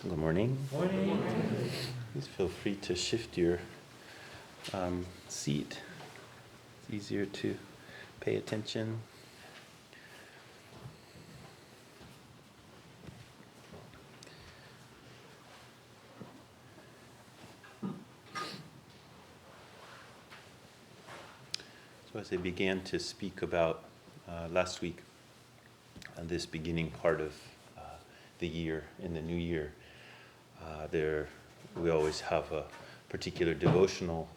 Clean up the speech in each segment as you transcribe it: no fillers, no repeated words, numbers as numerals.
Good morning. Morning. Please feel free to shift your seat. It's easier to pay attention. So as I began to speak about last week, this beginning part of the year, in the new year, we always have a particular devotional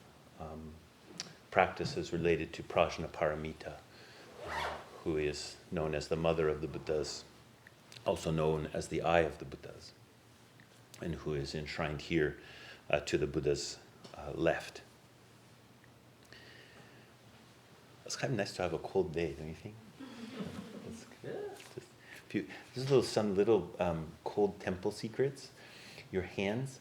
practices related to Prajnaparamita, who is known as the mother of the Buddhas, also known as the eye of the Buddhas, and who is enshrined here to the Buddha's left. It's kind of nice to have a cold day, don't you think? It's good. Just some little cold temple secrets. Your hands,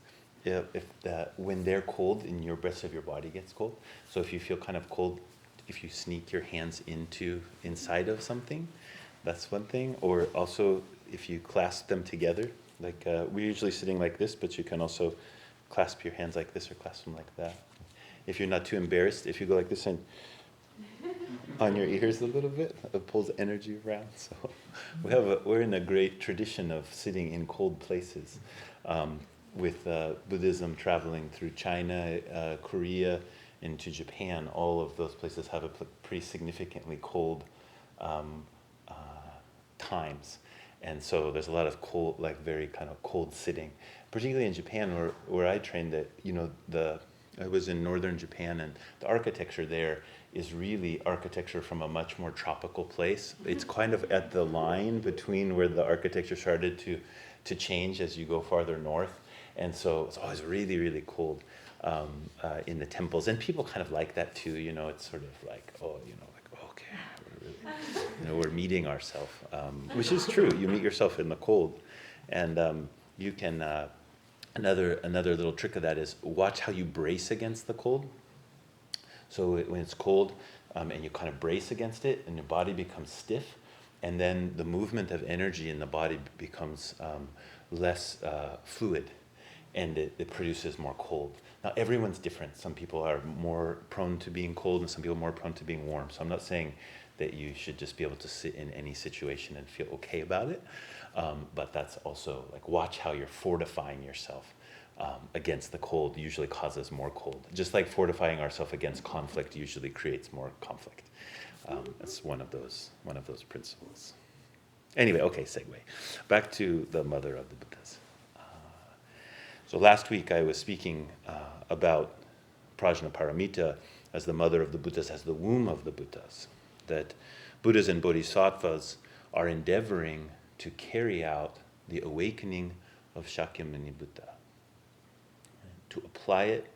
when they're cold, and your rest of your body gets cold. So if you feel kind of cold, if you sneak your hands inside of something, that's one thing. Or also if you clasp them together, like we're usually sitting like this, but you can also clasp your hands like this or clasp them like that. If you're not too embarrassed, if you go like this and on your ears a little bit, it pulls energy around. So we're in a great tradition of sitting in cold places, with Buddhism traveling through China, Korea, into Japan. All of those places have a pretty significantly cold times, and so there's a lot of cold, like very kind of cold sitting, particularly in Japan, where I trained. I was in northern Japan, and the architecture there is really architecture from a much more tropical place. It's kind of at the line between where the architecture started to change as you go farther north. And so it's always really, really cold in the temples. And people kind of like that too, it's sort of like, okay, we're meeting ourselves, which is true. You meet yourself in the cold. And you can, another little trick of that is watch how you brace against the cold. So when it's cold and you kind of brace against it and your body becomes stiff, and then the movement of energy in the body becomes less fluid, and it produces more cold. Now everyone's different. Some people are more prone to being cold and some people are more prone to being warm. So I'm not saying that you should just be able to sit in any situation and feel okay about it. But that's also like, watch how you're fortifying yourself against the cold. Usually causes more cold. Just like fortifying ourselves against conflict usually creates more conflict. That's one of those principles. Anyway, okay, segue. Back to the mother of the Buddhas. So last week I was speaking about Prajnaparamita as the mother of the Buddhas, as the womb of the Buddhas. That Buddhas and Bodhisattvas are endeavoring to carry out the awakening of Shakyamuni Buddha, to apply it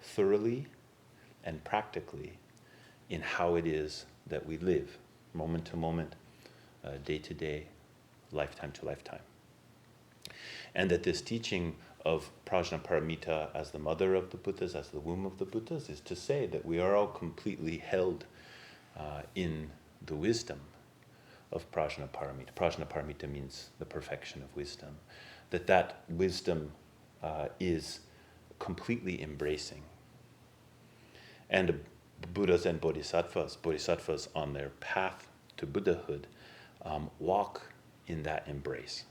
thoroughly and practically in how it is that we live, moment to moment, day to day, lifetime to lifetime. And that this teaching of Prajnaparamita as the mother of the Buddhas, as the womb of the Buddhas, is to say that we are all completely held in the wisdom of Prajnaparamita. Prajnaparamita means the perfection of wisdom. That wisdom is completely embracing. And Buddhas and Bodhisattvas on their path to Buddhahood, walk in that embrace.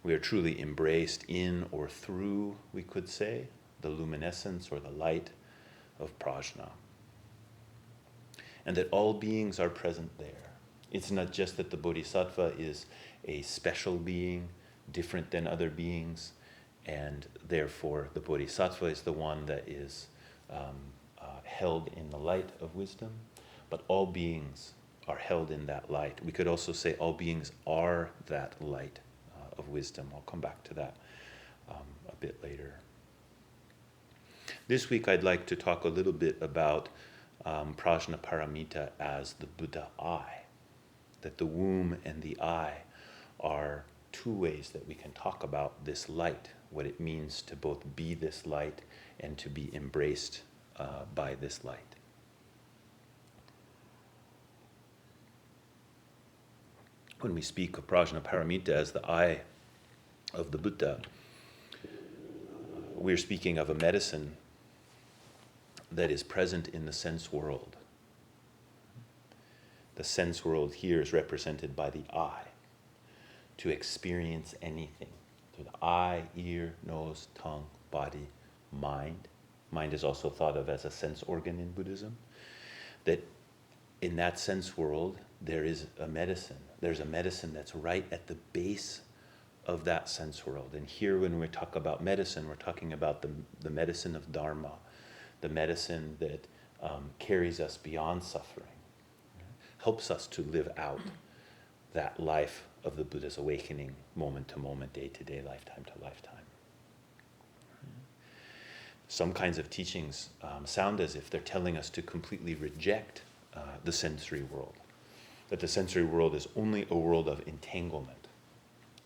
We are truly embraced in or through, we could say, the luminescence or the light of Prajna. And that all beings are present there. It's not just that the Bodhisattva is a special being, different than other beings, and therefore the Bodhisattva is the one that is held in the light of wisdom, but all beings are held in that light. We could also say all beings are that light of wisdom. I'll come back to that a bit later. This week I'd like to talk a little bit about Prajnaparamita as the Buddha eye, that the womb and the eye are two ways that we can talk about this light, what it means to both be this light and to be embraced by this light. When we speak of Prajnaparamita as the eye of the Buddha, we're speaking of a medicine that is present in the sense world. The sense world here is represented by the eye, to experience anything. Through the eye, ear, nose, tongue, body, mind. Mind is also thought of as a sense organ in Buddhism. That in that sense world, there is a medicine. There's a medicine that's right at the base of that sense world. And here when we talk about medicine, we're talking about the medicine of Dharma, the medicine that carries us beyond suffering, helps us to live out that life of the Buddha's awakening, moment to moment, day to day, lifetime to lifetime. Some kinds of teachings sound as if they're telling us to completely reject the sensory world, that the sensory world is only a world of entanglement,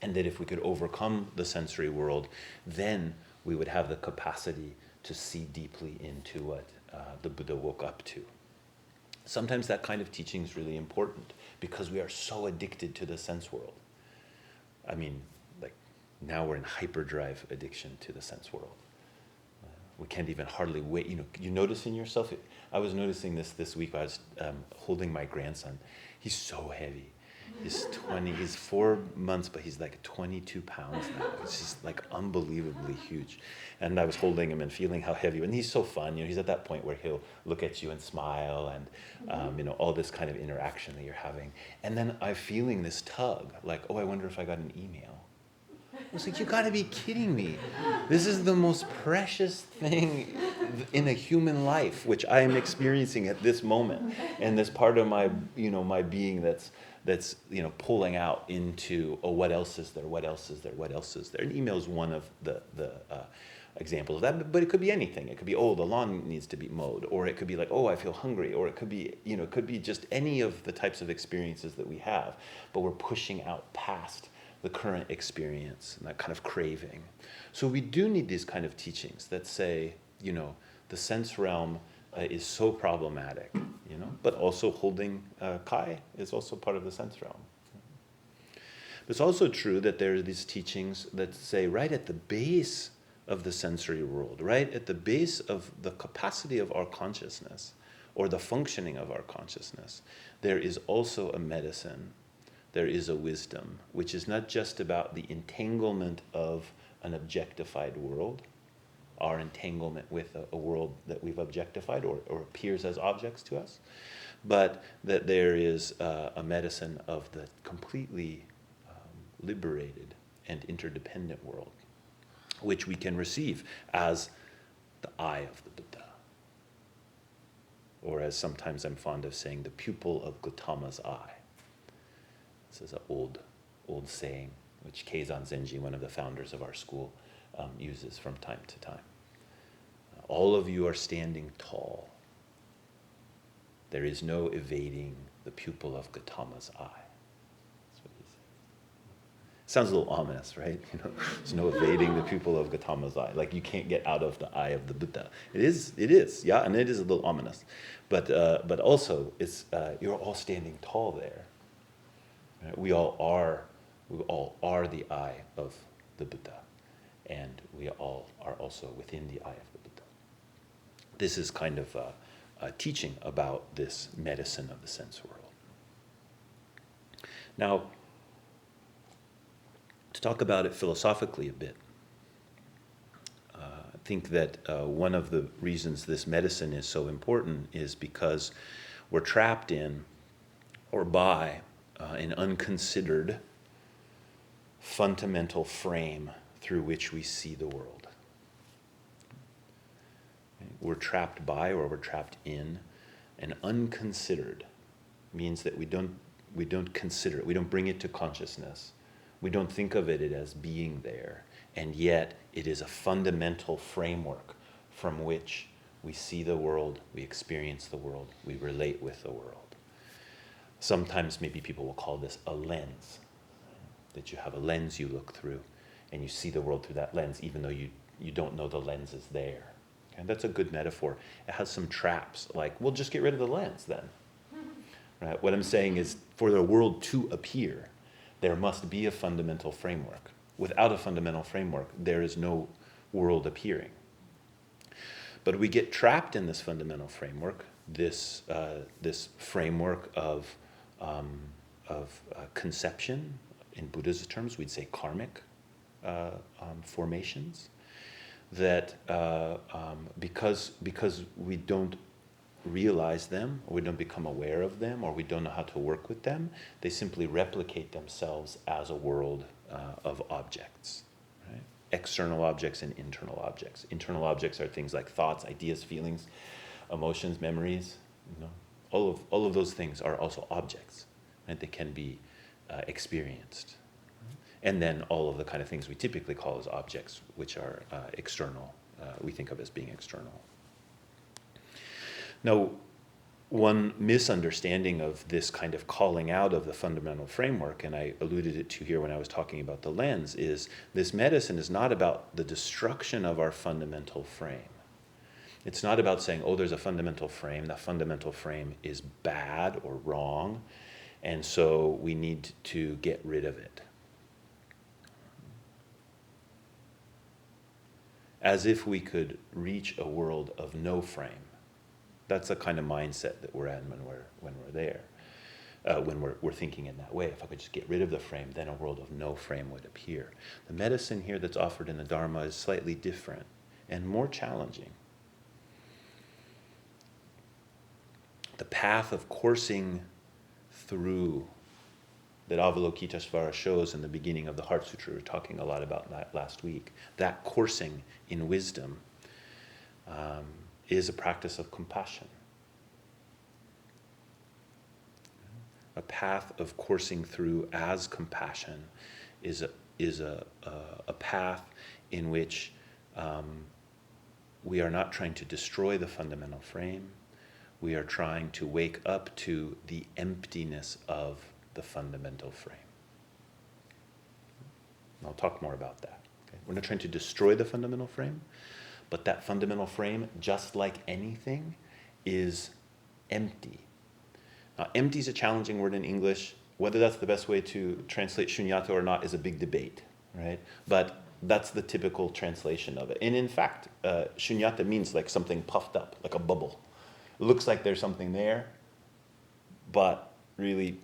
and that if we could overcome the sensory world, then we would have the capacity to see deeply into what the Buddha woke up to. Sometimes that kind of teaching is really important because we are so addicted to the sense world. I mean, like now we're in hyperdrive addiction to the sense world. We can't even hardly wait. You notice in yourself, I was noticing this week. I was holding my grandson. He's so heavy. He's 4 months, but he's like 22 pounds now. It's just like unbelievably huge. And I was holding him and feeling how heavy, and he's so fun. He's at that point where he'll look at you and smile and, all this kind of interaction that you're having. And then I'm feeling this tug, like, oh, I wonder if I got an email. I was like, you gotta be kidding me. This is the most precious thing in a human life, which I am experiencing at this moment. And this part of my, my being that's pulling out into, oh, what else is there? What else is there? What else is there? And email is one of the examples of that, but it could be anything. It could be, oh, the lawn needs to be mowed, or it could be like, oh, I feel hungry, or it could be, it could be just any of the types of experiences that we have, but we're pushing out past the current experience and that kind of craving. So we do need these kind of teachings that say, the sense realm is so problematic, but also holding Kai is also part of the sense realm. But it's also true that there are these teachings that say right at the base of the sensory world, right at the base of the capacity of our consciousness or the functioning of our consciousness, there is also a medicine. There is a wisdom, which is not just about the entanglement of an objectified world, our entanglement with a world that we've objectified or appears as objects to us, but that there is a medicine of the completely liberated and interdependent world, which we can receive as the eye of the Buddha, or as sometimes I'm fond of saying, the pupil of Gautama's eye. This is an old saying, which Keizan Zenji, one of the founders of our school, uses from time to time. All of you are standing tall. There is no evading the pupil of Gautama's eye. That's what he says. Sounds a little ominous, right? There's no evading the pupil of Gautama's eye. Like you can't get out of the eye of the Buddha. It is, yeah, and it is a little ominous. But also, it's you're all standing tall there. We all are the eye of the Buddha, and we all are also within the eye of the Buddha. This is kind of a teaching about this medicine of the sense world. Now, to talk about it philosophically a bit, I think that one of the reasons this medicine is so important is because we're trapped in or by an unconsidered fundamental frame through which we see the world. We're trapped by or we're trapped in an unconsidered means that we don't consider it, we don't bring it to consciousness, we don't think of it as being there, and yet it is a fundamental framework from which we see the world, we experience the world, we relate with the world. Sometimes maybe people will call this a lens, that you have a lens you look through and you see the world through that lens even though you don't know the lens is there. And that's a good metaphor. It has some traps, like, well, just get rid of the lens then. What I'm saying is, for the world to appear, there must be a fundamental framework. Without a fundamental framework, there is no world appearing. But we get trapped in this fundamental framework, this framework of conception. In Buddhist terms, we'd say karmic formations. That because we don't realize them, or we don't become aware of them, or we don't know how to work with them, they simply replicate themselves as a world of objects. Right? External objects and internal objects. Internal objects are things like thoughts, ideas, feelings, emotions, memories. All of those things are also objects. Right? They can be experienced. And then all of the kind of things we typically call as objects, which are external, we think of as being external. Now, one misunderstanding of this kind of calling out of the fundamental framework, and I alluded it to here when I was talking about the lens, is this medicine is not about the destruction of our fundamental frame. It's not about saying, oh, there's a fundamental frame. That fundamental frame is bad or wrong, and so we need to get rid of it. As if we could reach a world of no frame. That's the kind of mindset that we're in when we're there, when we're thinking in that way. If I could just get rid of the frame, then a world of no frame would appear. The medicine here that's offered in the Dharma is slightly different and more challenging. The path of coursing through that Avalokitesvara shows in the beginning of the Heart Sutra, we were talking a lot about that last week, that coursing in wisdom is a practice of compassion. A path of coursing through as compassion is a path in which we are not trying to destroy the fundamental frame. We are trying to wake up to the emptiness of the fundamental frame. And I'll talk more about that. Okay? We're not trying to destroy the fundamental frame, but that fundamental frame, just like anything, is empty. Now, empty is a challenging word in English. Whether that's the best way to translate shunyata or not is a big debate, right? But that's the typical translation of it. And in fact, shunyata means like something puffed up, like a bubble. It looks like there's something there, but really,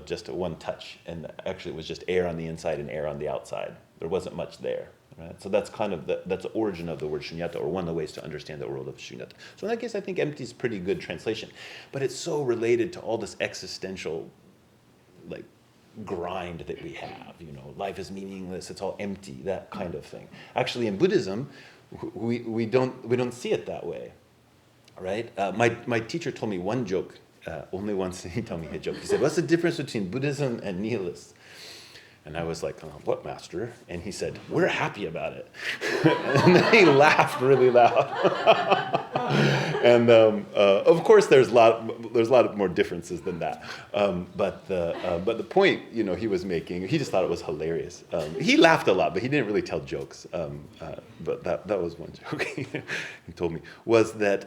just a one touch. And actually it was just air on the inside and air on the outside. There wasn't much there. Right? So that's kind of that's the origin of the word shunyata, or one of the ways to understand the world of shunyata. So in that case, I think empty is a pretty good translation. But it's so related to all this existential, grind that we have. Life is meaningless. It's all empty. That kind of thing. Actually, in Buddhism, we don't see it that way. Right? My teacher told me one joke. Only once he told me a joke. He said, "What's the difference between Buddhism and Nihilists?" And I was like, "What, master?" And he said, "We're happy about it." And then he laughed really loud. And of course, there's a lot more differences than that. But the point, he was making, he just thought it was hilarious. He laughed a lot, but he didn't really tell jokes. But that was one joke he told me, was that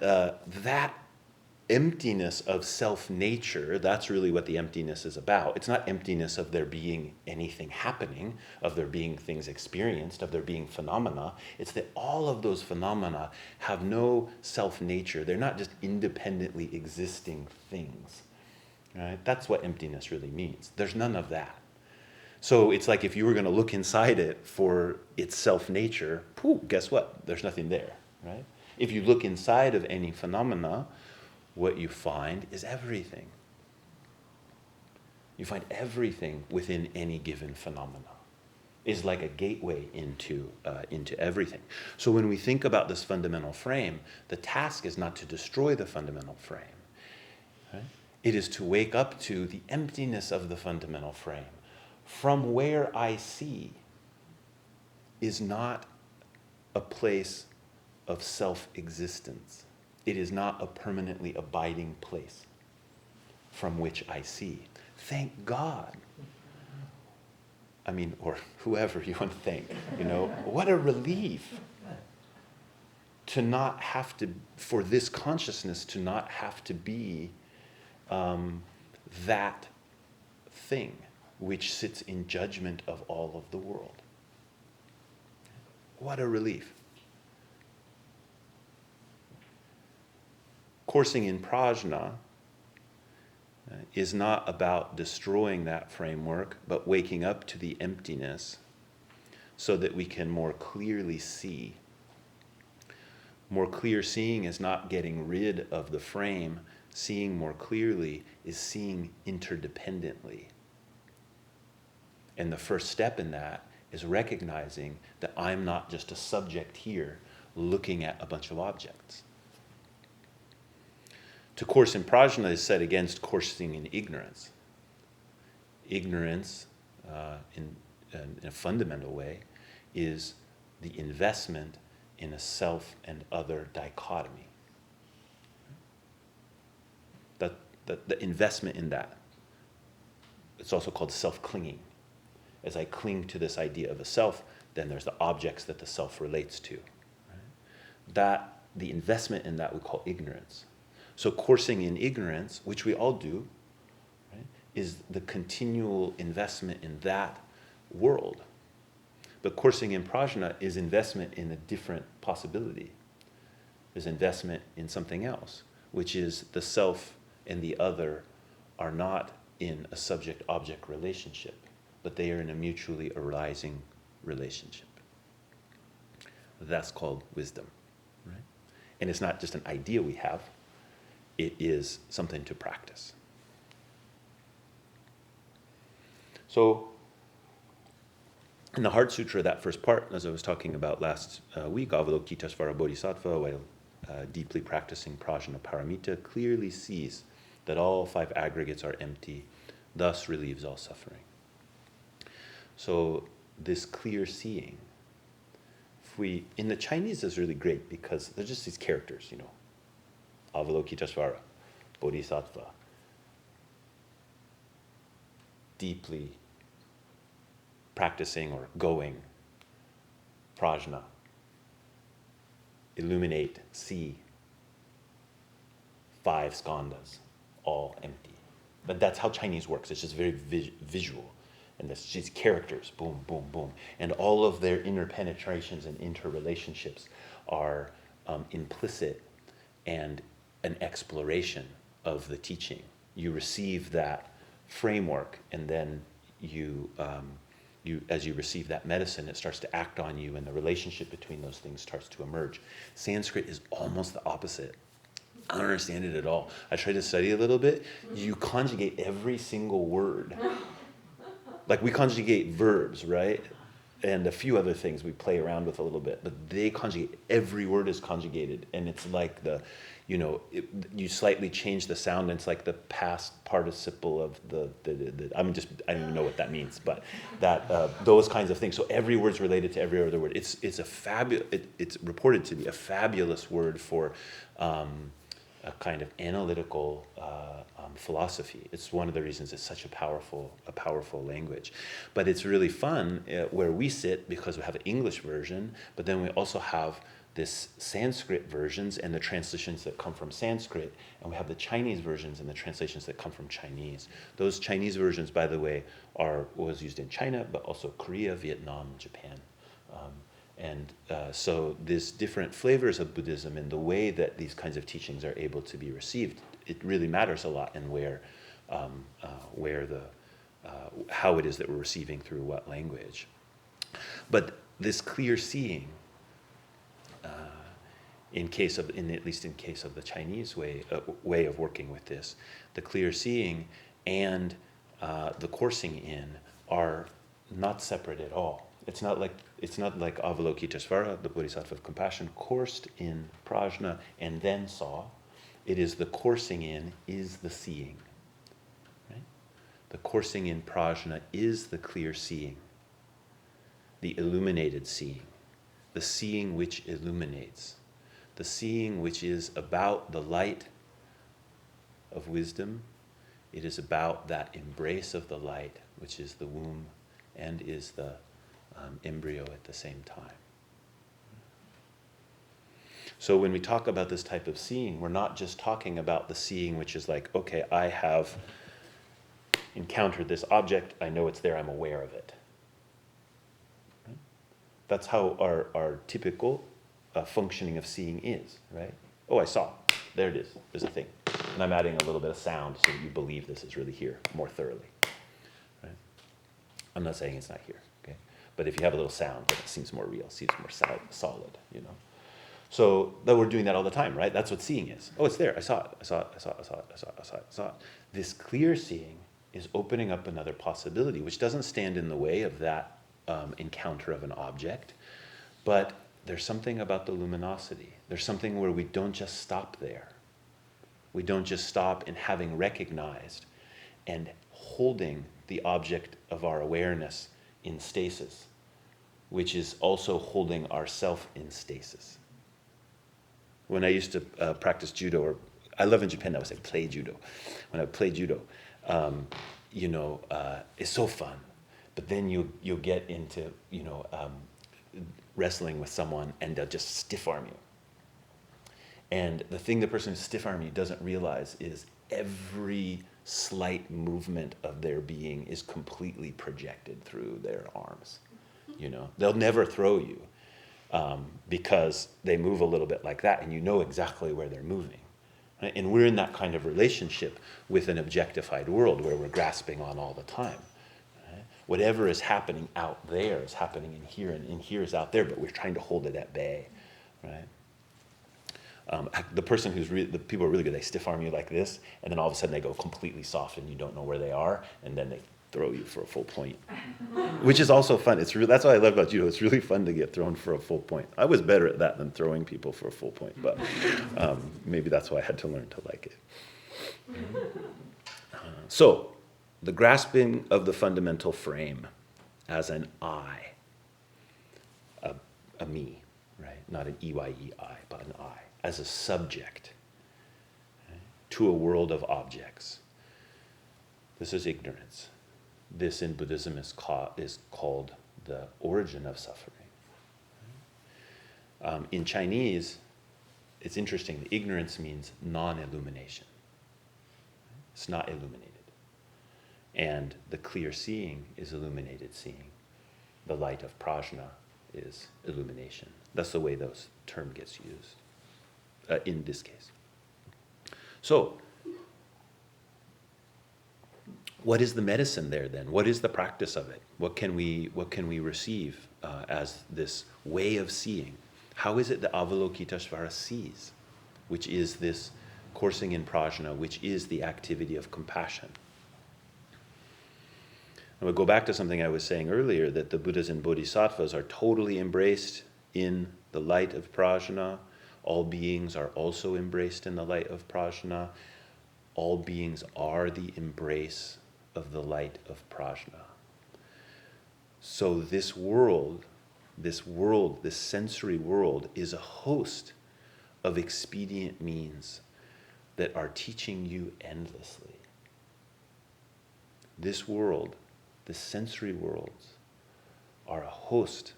that emptiness of self-nature, that's really what the emptiness is about. It's not emptiness of there being anything happening, of there being things experienced, of there being phenomena. It's that all of those phenomena have no self-nature. They're not just independently existing things. Right? That's what emptiness really means. There's none of that. So it's like if you were going to look inside it for its self-nature, guess what? There's nothing there. Right? If you look inside of any phenomena, what you find is everything. You find everything within any given phenomena. It's like a gateway into everything. So when we think about this fundamental frame, the task is not to destroy the fundamental frame. Right? It is to wake up to the emptiness of the fundamental frame. From where I see is not a place of self-existence. It is not a permanently abiding place from which I see. Thank God. Or whoever you want to thank. What a relief to not have to, for this consciousness to not have to be that thing which sits in judgment of all of the world. What a relief. Coursing in Prajna is not about destroying that framework, but waking up to the emptiness so that we can more clearly see. More clear seeing is not getting rid of the frame. Seeing more clearly is seeing interdependently. And the first step in that is recognizing that I'm not just a subject here looking at a bunch of objects. To course in Prajna is set against coursing in ignorance. Ignorance, in a fundamental way, is the investment in a self and other dichotomy. The investment in that. It's also called self-clinging. As I cling to this idea of a self, then there's the objects that the self relates to. Right? The investment in that we call ignorance. So coursing in ignorance, which we all do, right, is the continual investment in that world. But coursing in Prajna is investment in a different possibility. Is investment in something else, which is the self and the other are not in a subject-object relationship, but they are in a mutually arising relationship. That's called wisdom, right? And it's not just an idea we have, it is something to practice. So, in the Heart Sutra, that first part, as I was talking about last week, Avalokitesvara Bodhisattva, while deeply practicing Prajnaparamita, clearly sees that all five aggregates are empty, thus relieves all suffering. So this clear seeing, in the Chinese is really great because they're just these characters, Avalokitesvara, Bodhisattva, deeply practicing or going, Prajna, illuminate, see, 5 skandhas, all empty. But that's how Chinese works. It's just very visual. And there's these characters, boom, boom, boom. And all of their interpenetrations and interrelationships are implicit and an exploration of the teaching. You receive that framework, and then as you receive that medicine, it starts to act on you, and the relationship between those things starts to emerge. Sanskrit is almost the opposite. I don't understand it at all. I tried to study a little bit. You conjugate every single word. Like we conjugate verbs, right? And a few other things we play around with a little bit, but they conjugate, every word is conjugated, and it's like you slightly change the sound, and it's like the past participle of the I don't even know what that means, but that those kinds of things. So every word's related to every other word. It's reported to be a fabulous word for a kind of analytical philosophy. It's one of the reasons it's such a powerful language. But it's really fun where we sit, because we have an English version, but then we also have this Sanskrit versions and the translations that come from Sanskrit, and we have the Chinese versions and the translations that come from Chinese. Those Chinese versions, by the way, was used in China, but also Korea, Vietnam, Japan. So there's different flavors of Buddhism, and the way that these kinds of teachings are able to be received, it really matters a lot in how it is that we're receiving through what language. But this clear seeing, at least in case of the Chinese way of working with this, the clear seeing and the coursing in are not separate at all. It's not like Avalokitesvara, the Bodhisattva of compassion, coursed in Prajna and then saw. It is the coursing in is the seeing. Right? The coursing in Prajna is the clear seeing, the illuminated seeing, the seeing which illuminates, the seeing which is about the light of wisdom. It is about that embrace of the light, which is the womb and is the embryo at the same time. So when we talk about this type of seeing, we're not just talking about the seeing which is like, okay, I have encountered this object, I know it's there, I'm aware of it. Right? That's how our typical functioning of seeing is, right? Oh, I saw. There it is. There's a thing. And I'm adding a little bit of sound so that you believe this is really here more thoroughly. Right? I'm not saying it's not here, okay? But if you have a little sound, then it seems more real, seems more solid, you know? So that we're doing that all the time, right? That's what seeing is. Oh, it's there. I saw it. I saw it. I saw it. I saw it. I saw it. I saw it. I saw it. This clear seeing is opening up another possibility, which doesn't stand in the way of that encounter of an object, but there's something about the luminosity. There's something where we don't just stop there. We don't just stop in having recognized and holding the object of our awareness in stasis, which is also holding ourself in stasis. When I used to practice judo, or I love in Japan, I would say play judo. When I played judo, it's so fun. But then you'll get into, wrestling with someone and they'll just stiff arm you. And the thing the person who stiff arm you doesn't realize is every slight movement of their being is completely projected through their arms. They'll never throw you because they move a little bit like that and you know exactly where they're moving. Right? And we're in that kind of relationship with an objectified world where we're grasping on all the time. Right? Whatever is happening out there is happening in here, and in here is out there, but we're trying to hold it at bay. Right? The people are really good. They stiff arm you like this, and then all of a sudden they go completely soft, and you don't know where they are, and then they throw you for a full point, which is also fun. That's what I love about judo. It's really fun to get thrown for a full point. I was better at that than throwing people for a full point, but maybe that's why I had to learn to like it. So, the grasping of the fundamental frame as an I, a me, right? Not an E-Y-E-I, but an I, as a subject, right? To a world of objects. This is ignorance. This in Buddhism is called the origin of suffering. In Chinese, it's interesting. Ignorance means non-illumination. It's not illuminated. And the clear seeing is illuminated seeing. The light of prajna is illumination. That's the way those term gets used in this case. So, what is the medicine there then? What is the practice of it? What can we receive as this way of seeing? How is it that Avalokiteshvara sees, which is this coursing in prajna, which is the activity of compassion? I would go back to something I was saying earlier, that the Buddhas and Bodhisattvas are totally embraced in the light of prajna. All beings are also embraced in the light of prajna. All beings are the embrace of the light of prajna. So this sensory world is a host of expedient means that are teaching you endlessly. This world, the sensory worlds, are a host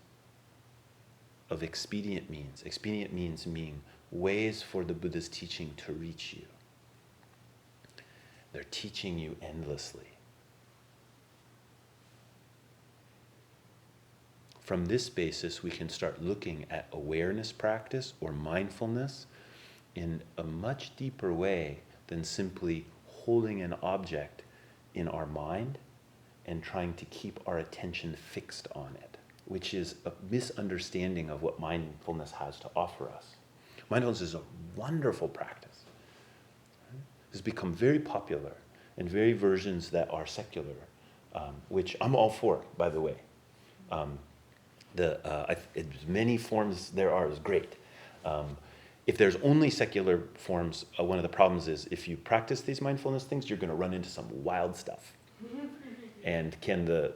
of expedient means. Expedient means mean ways for the Buddha's teaching to reach you. They're teaching you endlessly. From this basis, we can start looking at awareness practice or mindfulness in a much deeper way than simply holding an object in our mind and trying to keep our attention fixed on it, which is a misunderstanding of what mindfulness has to offer us. Mindfulness is a wonderful practice. It's become very popular in very versions that are secular, which I'm all for, by the way. As many forms there are is great. If there's only secular forms, one of the problems is if you practice these mindfulness things, you're going to run into some wild stuff. And do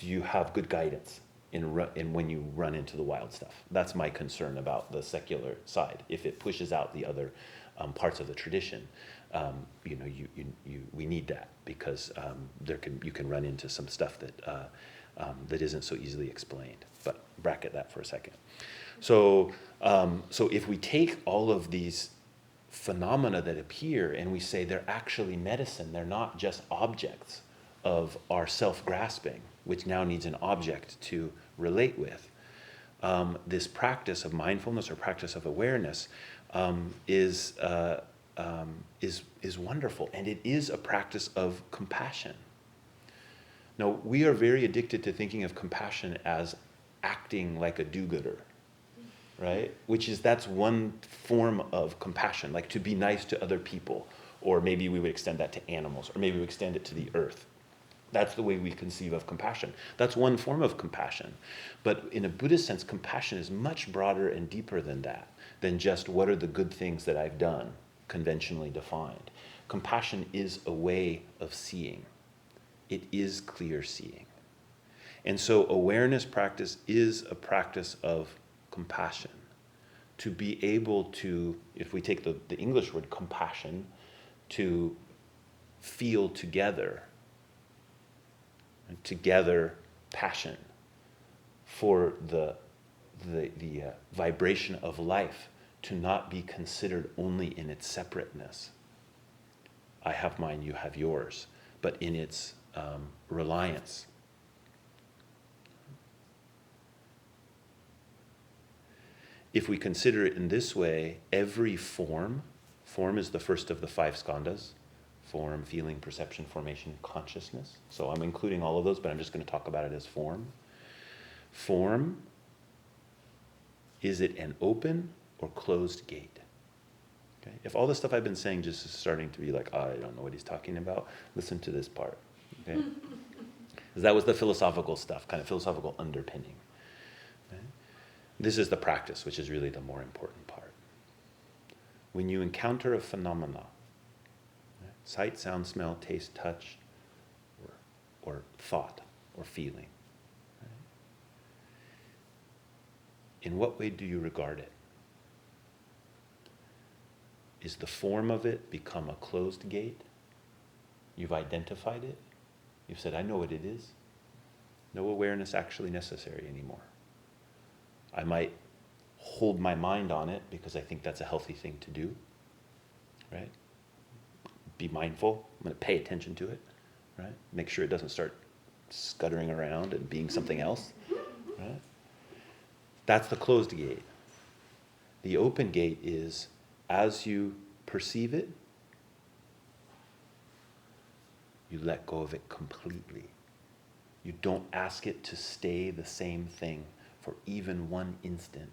you have good guidance in when you run into the wild stuff? That's my concern about the secular side. If it pushes out the other parts of the tradition, we need that, because you can run into some stuff that isn't so easily explained. But bracket that for a second. So if we take all of these phenomena that appear and we say they're actually medicine, they're not just objects of our self-grasping, which now needs an object to relate with, this practice of mindfulness or practice of awareness is wonderful, and it is a practice of compassion. Now, we are very addicted to thinking of compassion as acting like a do-gooder, right? That's one form of compassion, like to be nice to other people, or maybe we would extend that to animals, or maybe we extend it to the earth. That's the way we conceive of compassion. That's one form of compassion. But in a Buddhist sense, compassion is much broader and deeper than that, than just what are the good things that I've done, conventionally defined. Compassion is a way of seeing. It is clear seeing. And so awareness practice is a practice of compassion. To be able to, if we take the English word compassion, to feel together passion for the vibration of life, to not be considered only in its separateness. I have mine, you have yours, but in its reliance. If we consider it in this way, every form is the first of the 5 skandhas: form, feeling, perception, formation, consciousness. So I'm including all of those, but I'm just going to talk about it as form. Form, is it an open or closed gate? Okay? If all the stuff I've been saying just is starting to be like, I don't know what he's talking about, listen to this part. Okay? Because that was the philosophical stuff, kind of philosophical underpinning. Okay? This is the practice, which is really the more important part. When you encounter a phenomena, sight, sound, smell, taste, touch, or thought, or feeling, in what way do you regard it? Is the form of it become a closed gate? You've identified it. You've said, I know what it is. No awareness actually necessary anymore. I might hold my mind on it because I think that's a healthy thing to do, right? Be mindful. I'm going to pay attention to it, right? Make sure it doesn't start scuttering around and being something else, right? That's the closed gate. The open gate is, as you perceive it, you let go of it completely. You don't ask it to stay the same thing for even one instant.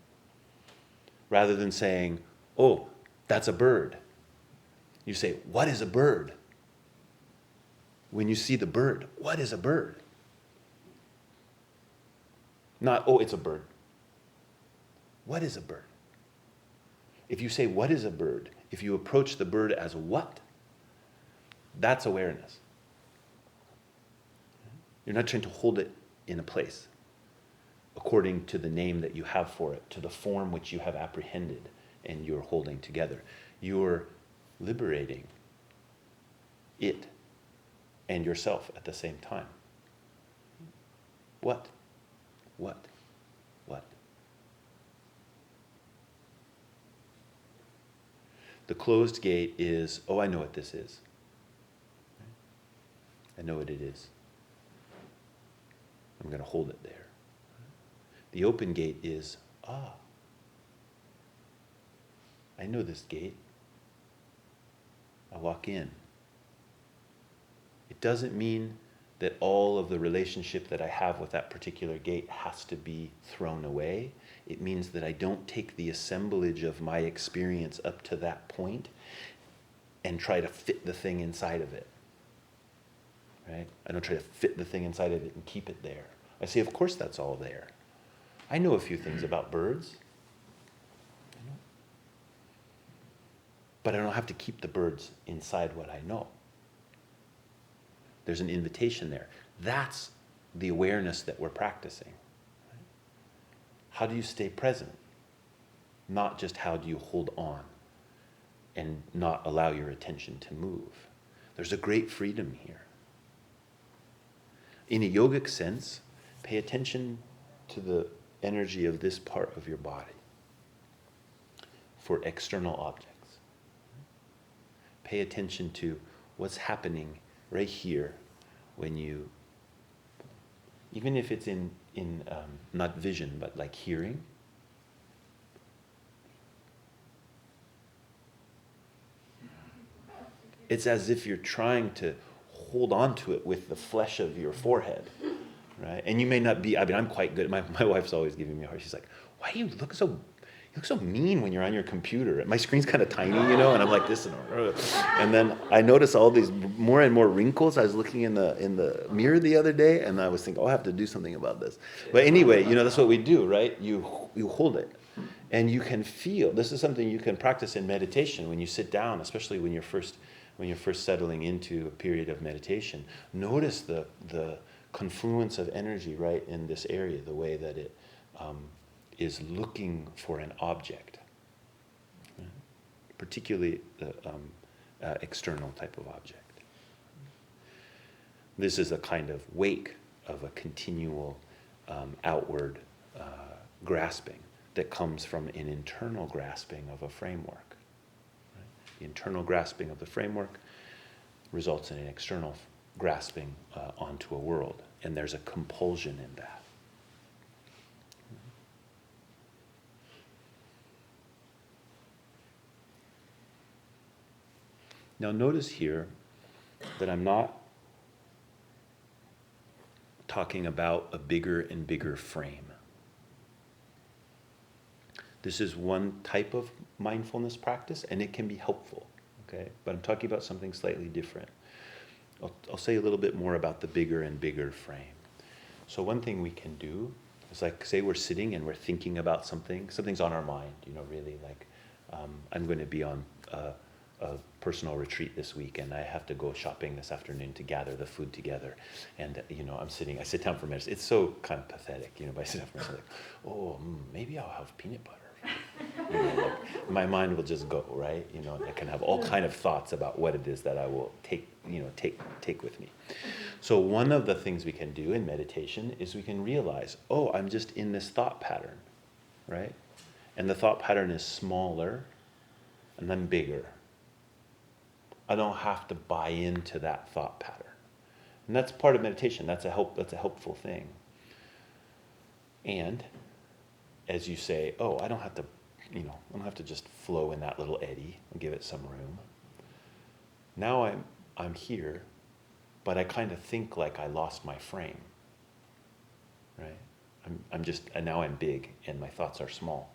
Rather than saying, oh, that's a bird, you say, what is a bird? When you see the bird, what is a bird? Not, oh, it's a bird. What is a bird? If you say, what is a bird? If you approach the bird as what? That's awareness. You're not trying to hold it in a place according to the name that you have for it, to the form which you have apprehended and you're holding together. You're liberating it and yourself at the same time. What? The closed gate is, oh, I know what this is. I know what it is. I'm going to hold it there. The open gate is, I know this gate. I walk in. It doesn't mean that all of the relationship that I have with that particular gate has to be thrown away. It means that I don't take the assemblage of my experience up to that point and try to fit the thing inside of it. Right? I don't try to fit the thing inside of it and keep it there. I say, of course that's all there. I know a few things about birds. But I don't have to keep the birds inside what I know. There's an invitation there. That's the awareness that we're practicing. How do you stay present? Not just how do you hold on and not allow your attention to move. There's a great freedom here. In a yogic sense, pay attention to the energy of this part of your body for external objects. Pay attention to what's happening right here when you, even if it's in not vision, but like hearing. It's as if you're trying to hold on to it with the flesh of your forehead, right? And you may not be, I'm quite good. My wife's always giving me a hard. She's like, why do you look so mean when you're on your computer? My screen's kind of tiny, and I'm like this. And then I notice all these more and more wrinkles. I was looking in the mirror the other day, and I was thinking, I have to do something about this. But anyway, that's what we do, right? You hold it. And you can feel, this is something you can practice in meditation when you sit down, especially when you're first settling into a period of meditation. Notice the confluence of energy right in this area, the way that it is looking for an object, particularly the external type of object. This is a kind of wake of a continual outward grasping that comes from an internal grasping of a framework. The internal grasping of the framework results in an external grasping onto a world, and there's a compulsion in that. Now notice here that I'm not talking about a bigger and bigger frame. This is one type of mindfulness practice, and it can be helpful, okay? But I'm talking about something slightly different. I'll say a little bit more about the bigger and bigger frame. So one thing we can do is, like, say we're sitting and we're thinking about something's on our mind, really, like, I'm going to be on a personal retreat this week, and I have to go shopping this afternoon to gather the food together. And, I sit down for meditation. It's so kind of pathetic, but I sit down for meditation, like, maybe I'll have peanut butter. My mind will just go, right? And I can have all kind of thoughts about what it is that I will take with me. So one of the things we can do in meditation is we can realize, I'm just in this thought pattern, right? And the thought pattern is smaller and then bigger. I don't have to buy into that thought pattern. And that's part of meditation. That's a helpful thing. And as you say, I don't have to just flow in that little eddy and give it some room. Now I'm here, but I kind of think like I lost my frame, right? And now I'm big and my thoughts are small,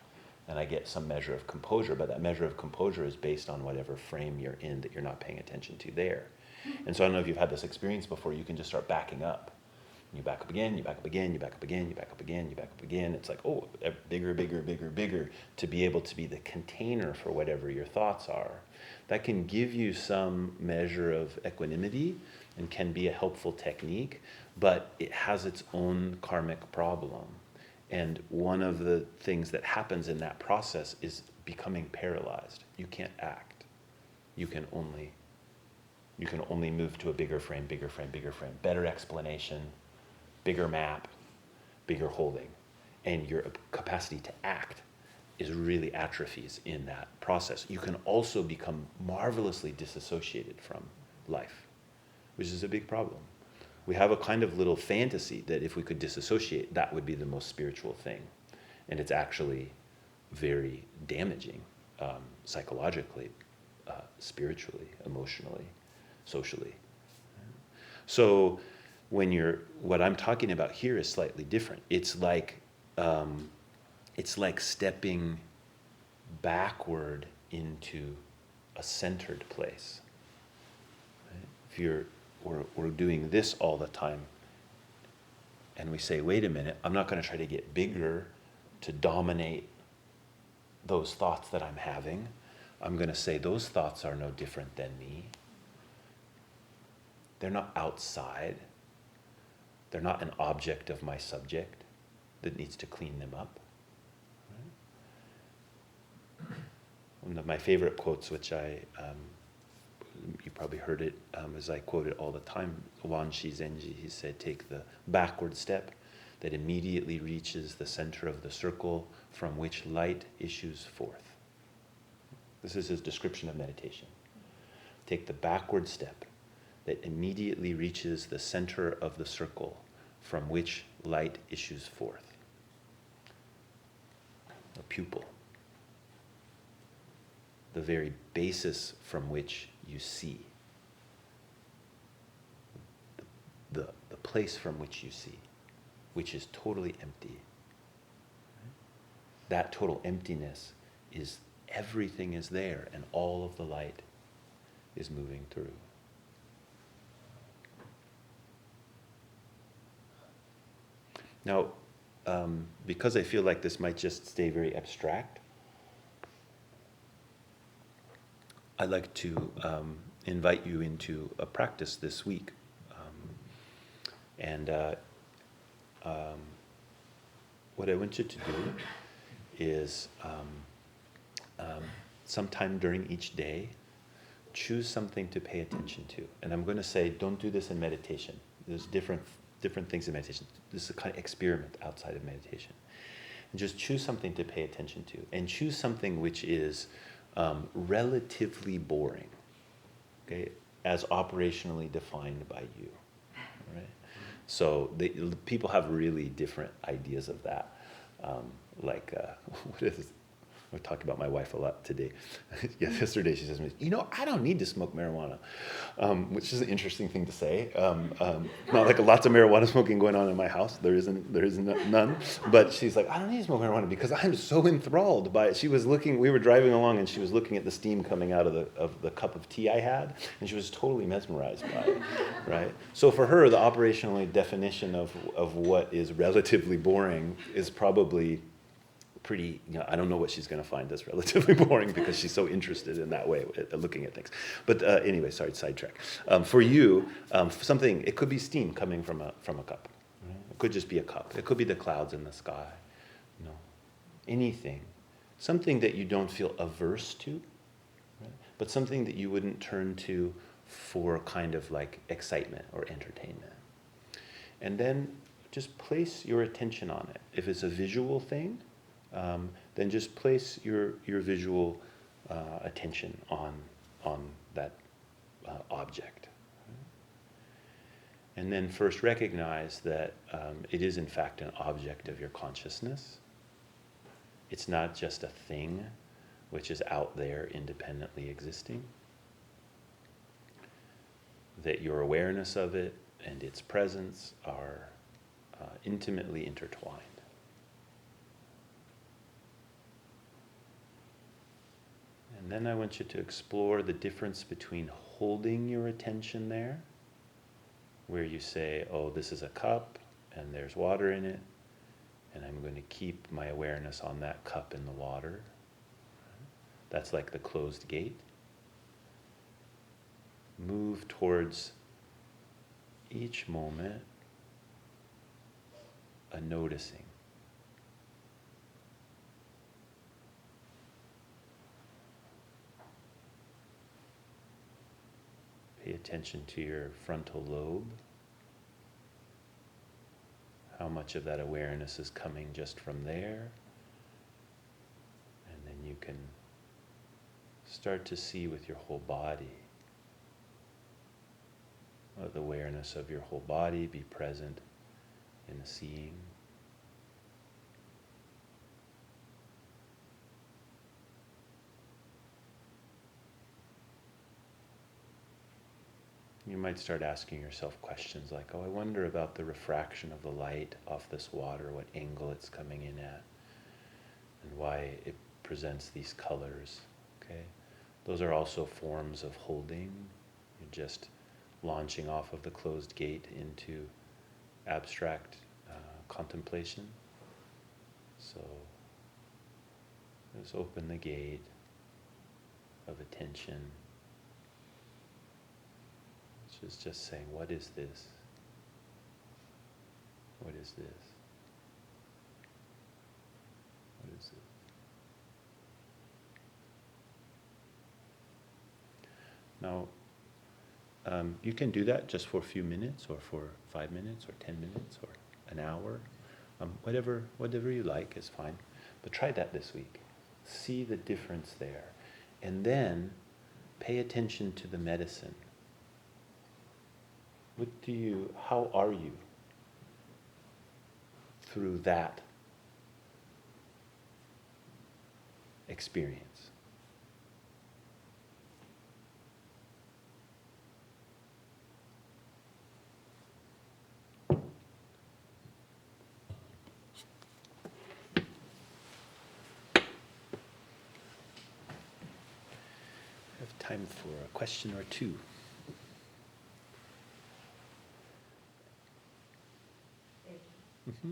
and I get some measure of composure, but that measure of composure is based on whatever frame you're in that you're not paying attention to there. And so I don't know if you've had this experience before. You can just start backing up. You back up again, you back up again, you back up again, you back up again, you back up again. It's like, bigger, bigger, bigger, bigger, to be able to be the container for whatever your thoughts are. That can give you some measure of equanimity and can be a helpful technique, but it has its own karmic problem. And one of the things that happens in that process is becoming paralyzed. You can't act. You can only move to a bigger frame, bigger frame, bigger frame, better explanation, bigger map, bigger holding. And your capacity to act is really atrophies in that process. You can also become marvelously disassociated from life, which is a big problem. We have a kind of little fantasy that if we could disassociate, that would be the most spiritual thing. And it's actually very damaging, psychologically, spiritually, emotionally, socially. So what I'm talking about here is slightly different. It's like stepping backward into a centered place. Right? If we're doing this all the time, and we say, wait a minute, I'm not going to try to get bigger to dominate those thoughts that I'm having. I'm going to say those thoughts are no different than me. They're not outside. They're not an object of my subject that needs to clean them up. Right? One of my favorite quotes, which you probably heard it, as I quote it all the time, Wan Shi Zenji, he said, take the backward step that immediately reaches the center of the circle from which light issues forth. This is his description of meditation. Take the backward step that immediately reaches the center of the circle from which light issues forth. A pupil. The very basis from which you see. The place from which you see, which is totally empty. That total emptiness is everything is there and all of the light is moving through. Now, because I feel like this might just stay very abstract, I'd like to invite you into a practice this week. What I want you to do is sometime during each day, choose something to pay attention to. And I'm going to say, don't do this in meditation. There's different things in meditation. This is a kind of experiment outside of meditation. And just choose something to pay attention to. And choose something which is relatively boring, okay, as operationally defined by you. Right? So people have really different ideas of that. What is I talk about my wife a lot today. Yesterday she says to me, I don't need to smoke marijuana, which is an interesting thing to say. Not like lots of marijuana smoking going on in my house. There isn't none. But she's like, I don't need to smoke marijuana because I'm so enthralled by it. We were driving along and she was looking at the steam coming out of the cup of tea I had, and she was totally mesmerized by it, right? So for her, the operational definition of what is relatively boring is probably pretty, I don't know what she's going to find that's relatively boring because she's so interested in that way, looking at things. But anyway, sorry, sidetrack. For you, something, it could be steam coming from a cup. Right? It could just be a cup. It could be the clouds in the sky. Anything. Something that you don't feel averse to, right? But something that you wouldn't turn to for kind of like excitement or entertainment. And then just place your attention on it. If it's a visual thing, then just place your visual attention on that object. And then first recognize that it is in fact an object of your consciousness. It's not just a thing which is out there independently existing. That your awareness of it and its presence are intimately intertwined. And then I want you to explore the difference between holding your attention there, where you say, oh, this is a cup, and there's water in it, and I'm going to keep my awareness on that cup in the water. That's like the closed gate. Move towards each moment a noticing. Pay attention to your frontal lobe. How much of that awareness is coming just from there. And then you can start to see with your whole body. Let the awareness of your whole body be present in the seeing. You might start asking yourself questions like, oh, I wonder about the refraction of the light off this water, what angle it's coming in at, and why it presents these colors, okay? Those are also forms of holding. You're just launching off of the closed gate into abstract contemplation. So just open the gate of attention. Which is just saying, what is this? What is this? What is this? Now, you can do that just for a few minutes, or for 5 minutes, or 10 minutes, or an hour. Whatever you like is fine. But try that this week. See the difference there. And then pay attention to the medicine. How are you? through that experience. I have time for a question or two. Mm-hmm.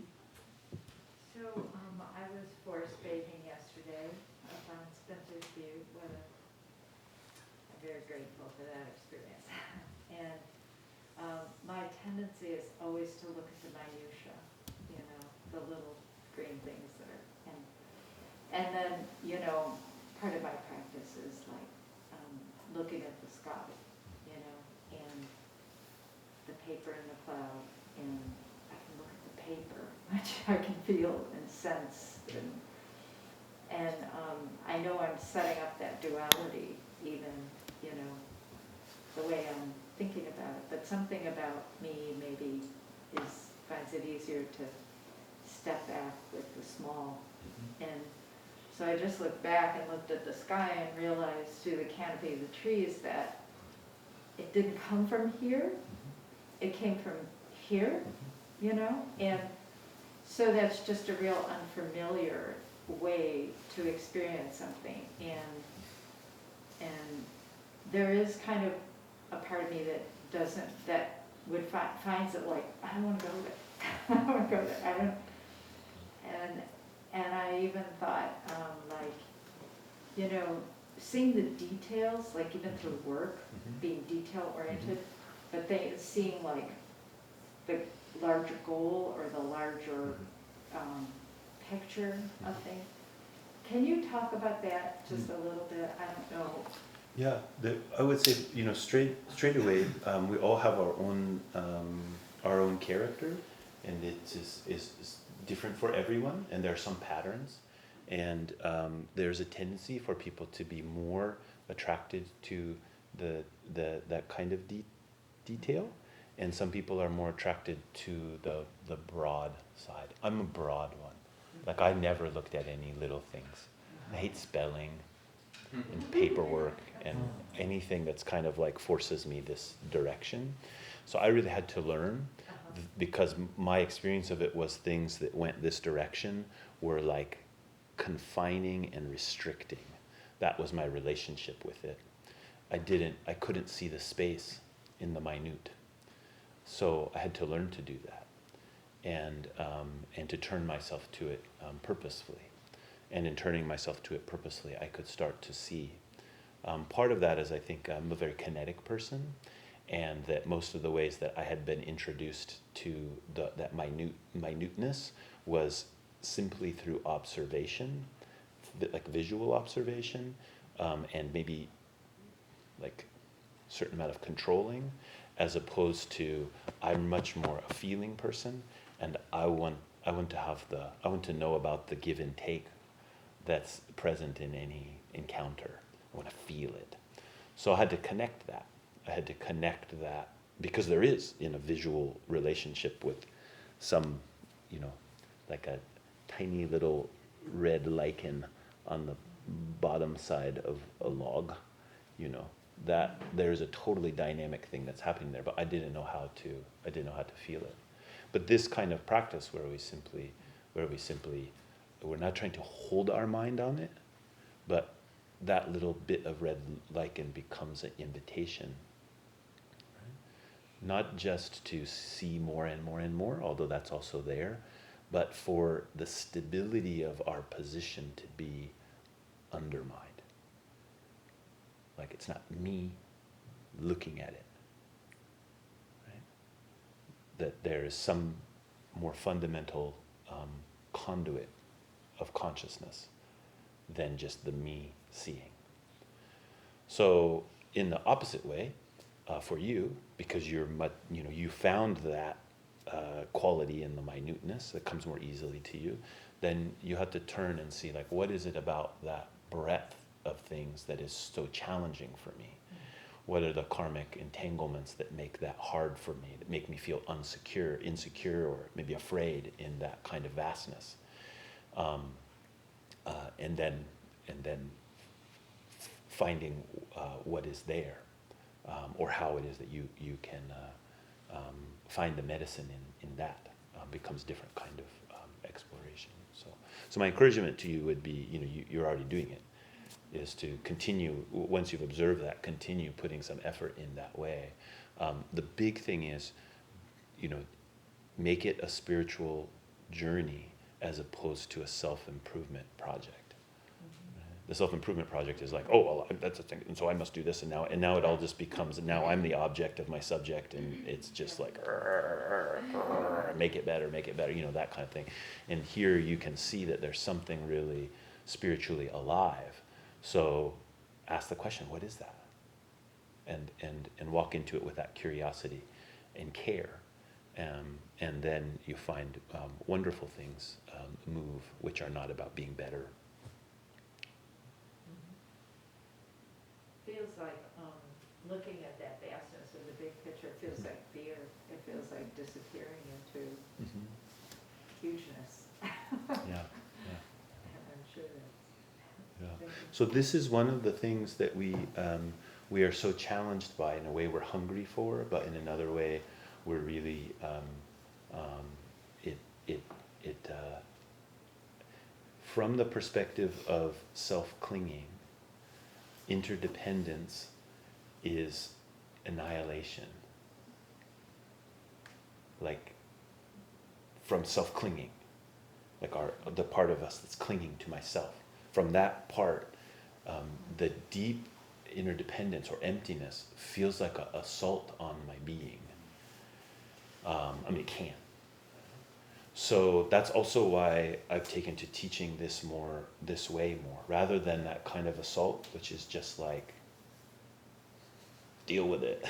So I was forest bathing yesterday up on Spencer's View. I'm very grateful for that experience. And my tendency is always to look at the minutia, the little green things that are, and then, part of my practice is like looking at the sky, and the paper in the cloud, and I can look at the paper, which I can feel and sense, and I know I'm setting up that duality, even, the way I'm thinking about it, but something about me maybe finds it easier to step back with the small, and so I just looked back and looked at the sky and realized through the canopy of the trees that it didn't come from here, it came from here, and so that's just a real unfamiliar way to experience something, and there is kind of a part of me that finds it like, I don't want to go there, I don't want to go there, and I even thought, seeing the details, like even through work, being detail oriented, but seeing like the larger goal or the larger picture of things. Can you talk about that just a little bit? I don't know. Yeah, I would say, straight away, we all have our own character, and it is different for everyone, and there are some patterns, and there's a tendency for people to be more attracted to that kind of detail, and some people are more attracted to the broad side. I'm a broad one. Like, I never looked at any little things. I hate spelling and paperwork and anything that's kind of like forces me this direction. So I really had to learn, because my experience of it was things that went this direction were like confining and restricting. That was my relationship with it. I couldn't see the space in the minute. So I had to learn to do that, and to turn myself to it purposefully. And in turning myself to it purposely, I could start to see. Part of that is, I think, I'm a very kinetic person, and that most of the ways that I had been introduced to that minuteness was simply through observation, like visual observation, and maybe like a certain amount of controlling, as opposed to I'm much more a feeling person, and I want to know about the give and take that's present in any encounter. I want to feel it. So I had to connect that. Because there is, in a visual relationship with some, like a tiny little red lichen on the bottom side of a log, that there's a totally dynamic thing that's happening there, but I didn't know how to feel it. But this kind of practice where we're not trying to hold our mind on it, but that little bit of red lichen becomes an invitation, right? Not just to see more and more and more, although that's also there, but for the stability of our position to be undermined. Like, it's not me looking at it, right? That there is some more fundamental conduit of consciousness than just the me seeing. So in the opposite way, for you, because you found that quality in the minuteness that comes more easily to you, then you have to turn and see, like, what is it about that breadth of things that is so challenging for me? What are the karmic entanglements that make that hard for me, that make me feel insecure, or maybe afraid in that kind of vastness? And then finding what is there, or how it is that you can find the medicine in that becomes different kind of exploration. So my encouragement to you would be, you're already doing it, is to continue, once you've observed that, continue putting some effort in that way. The big thing is, make it a spiritual journey as opposed to a self-improvement project. The self-improvement project is like, oh, well, that's a thing, and so I must do this, and now it all just becomes, now I'm the object of my subject, and it's just like, make it better, that kind of thing. And here you can see that there's something really spiritually alive. So ask the question, what is that? And walk into it with that curiosity and care. And then you find wonderful things move, which are not about being better. Feels like looking at that vastness of the big picture feels like fear. It feels like disappearing into hugeness. Yeah. I'm sure that's... Yeah. So this is one of the things that we are so challenged by. In a way, we're hungry for, but in another way, we're really from the perspective of self-clinging. Interdependence is annihilation. Like from self-clinging, like the part of us that's clinging to myself. From that part, the deep interdependence or emptiness feels like an assault on my being. It can. So that's also why I've taken to teaching this way more, rather than that kind of assault, which is just like, deal with it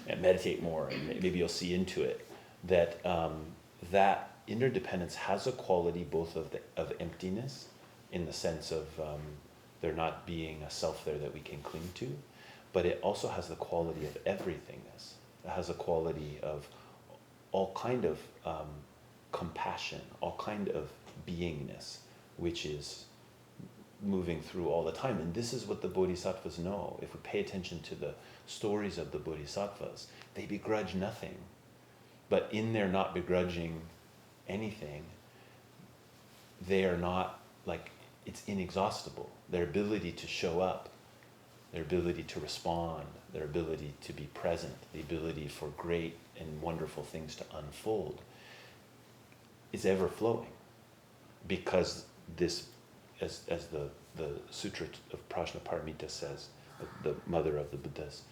and meditate more, and maybe you'll see into it. That that interdependence has a quality both of emptiness, in the sense of there not being a self there that we can cling to, but it also has the quality of everythingness. It has a quality of all kind of compassion, all kind of beingness, which is moving through all the time. And this is what the bodhisattvas know. If we pay attention to the stories of the bodhisattvas, they begrudge nothing. But in their not begrudging anything, they are not, like, it's inexhaustible. Their ability to show up, their ability to respond, their ability to be present, the ability for great and wonderful things to unfold is ever flowing. Because this, as the Sutra of Prajnaparamita says, the mother of the Buddhas,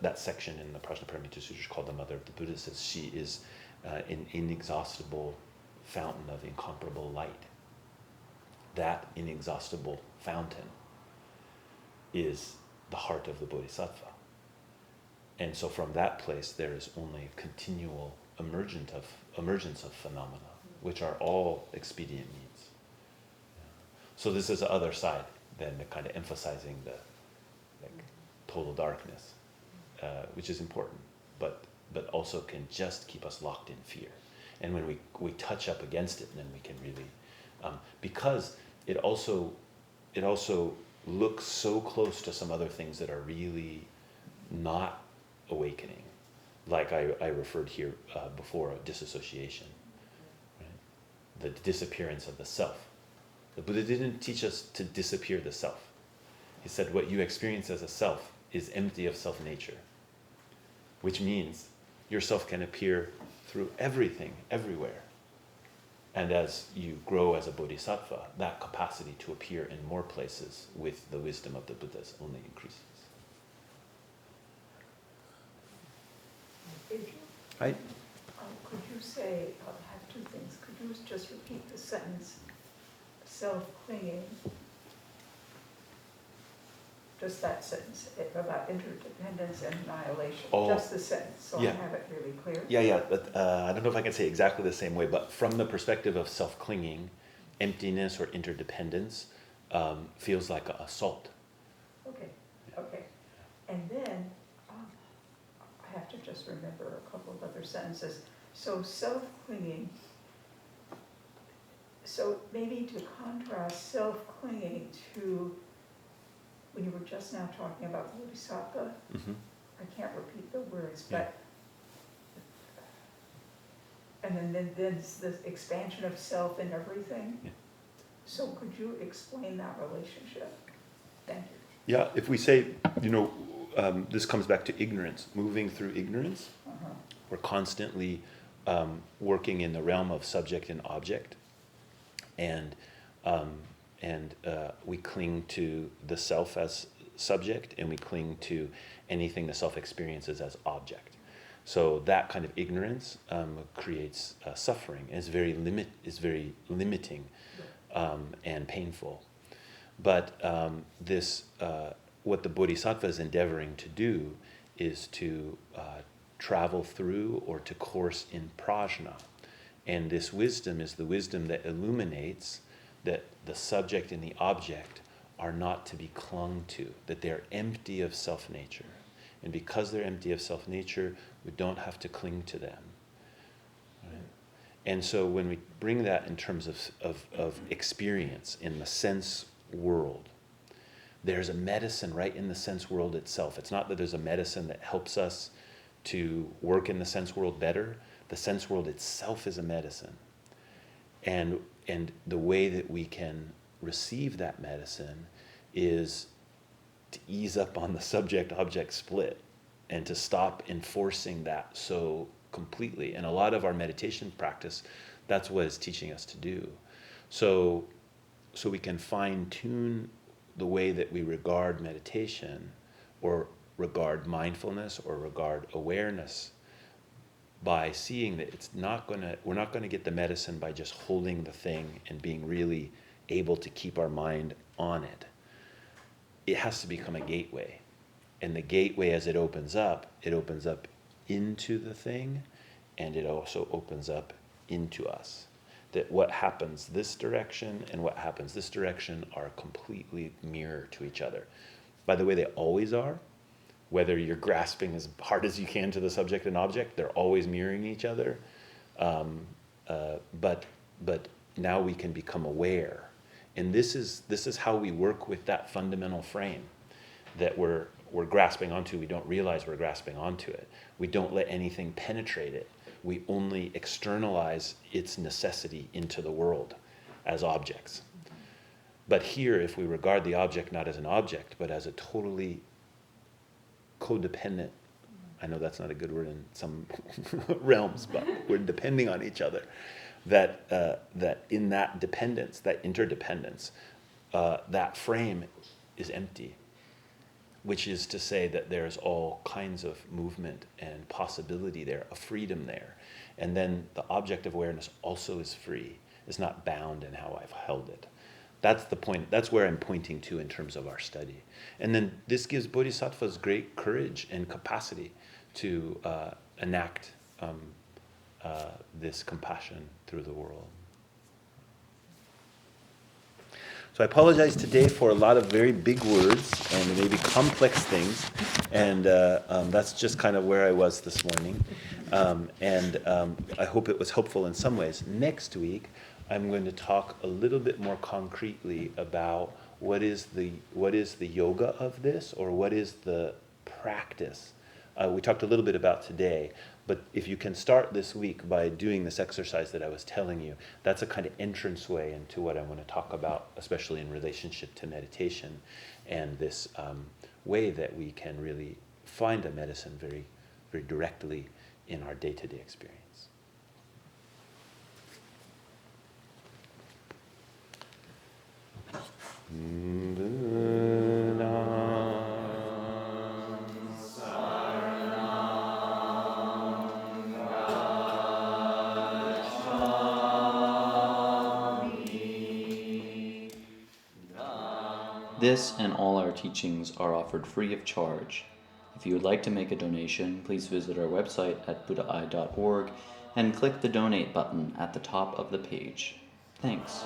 that section in the Prajnaparamita Sutra is called the mother of the Buddhas, says she is an inexhaustible fountain of incomparable light. That inexhaustible fountain is the heart of the bodhisattva. And so from that place, there is only continual emergence of phenomena, which are all expedient means. So this is the other side, then, the kind of emphasizing the total darkness, which is important, but also can just keep us locked in fear. And when we touch up against it, then we can really, because it also looks so close to some other things that are really not awakening. Like I referred here before, disassociation, right? The disappearance of the self. The Buddha didn't teach us to disappear the self. He said what you experience as a self is empty of self-nature, which means your self can appear through everything, everywhere. And as you grow as a bodhisattva, that capacity to appear in more places with the wisdom of the Buddhas only increases. Right? Could you say, I have two things. Could you just repeat the sentence, self-clinging, just that sentence about interdependence and annihilation, just the sentence, so yeah. I have it really clear? Yeah, but I don't know if I can say exactly the same way, but from the perspective of self-clinging, emptiness or interdependence feels like an assault. Okay. just remember a couple of other sentences. So self-clinging, so maybe to contrast self-clinging to, when you were just now talking about bodhisattva, Mm-hmm. I can't repeat the words, but, and then there's the expansion of self in everything. Yeah. So could you explain that relationship? Thank you. Yeah, if we say, this comes back to ignorance, moving through ignorance. Uh-huh. We're constantly working in the realm of subject and object, and we cling to the self as subject, and we cling to anything the self experiences as object. So that kind of ignorance creates suffering, and is very limiting and painful. But what the Bodhisattva is endeavoring to do is to travel through or to course in prajna. And this wisdom is the wisdom that illuminates that the subject and the object are not to be clung to, that they're empty of self-nature. And because they're empty of self-nature, we don't have to cling to them. Right? And so when we bring that in terms of experience in the sense world, there's a medicine right in the sense world itself. It's not that there's a medicine that helps us to work in the sense world better. The sense world itself is a medicine. And the way that we can receive that medicine is to ease up on the subject-object split and to stop enforcing that so completely. And a lot of our meditation practice, that's what it's teaching us to do. So we can fine-tune the way that we regard meditation or regard mindfulness or regard awareness by seeing that we're not going to get the medicine by just holding the thing and being really able to keep our mind on it. It has to become a gateway. And the gateway, as it opens up into the thing, and it also opens up into us. That what happens this direction and what happens this direction are completely mirror to each other. By the way, they always are. Whether you're grasping as hard as you can to the subject and object, they're always mirroring each other. But now we can become aware. And this is how we work with that fundamental frame that we're grasping onto. We don't realize we're grasping onto it. We don't let anything penetrate it. We only externalize its necessity into the world as objects. But here, if we regard the object not as an object, but as a totally codependent, I know that's not a good word in some realms, but we're depending on each other, that in that dependence, that interdependence, that frame is empty, which is to say that there's all kinds of movement and possibility there, a freedom there. And then the object of awareness also is free. It's not bound in how I've held it. That's the point. That's where I'm pointing to in terms of our study. And then this gives bodhisattvas great courage and capacity to enact this compassion through the world. So I apologize today for a lot of very big words and maybe complex things, and that's just kind of where I was this morning. I hope it was helpful in some ways. Next week, I'm going to talk a little bit more concretely about what is the yoga of this, or what is the practice. We talked a little bit about today, but if you can start this week by doing this exercise that I was telling you, that's a kind of entranceway into what I want to talk about, especially in relationship to meditation, and this way that we can really find a medicine very, very directly in our day-to-day experience. This and all our teachings are offered free of charge. If you would like to make a donation, please visit our website at buddhaeye.org and click the donate button at the top of the page. Thanks.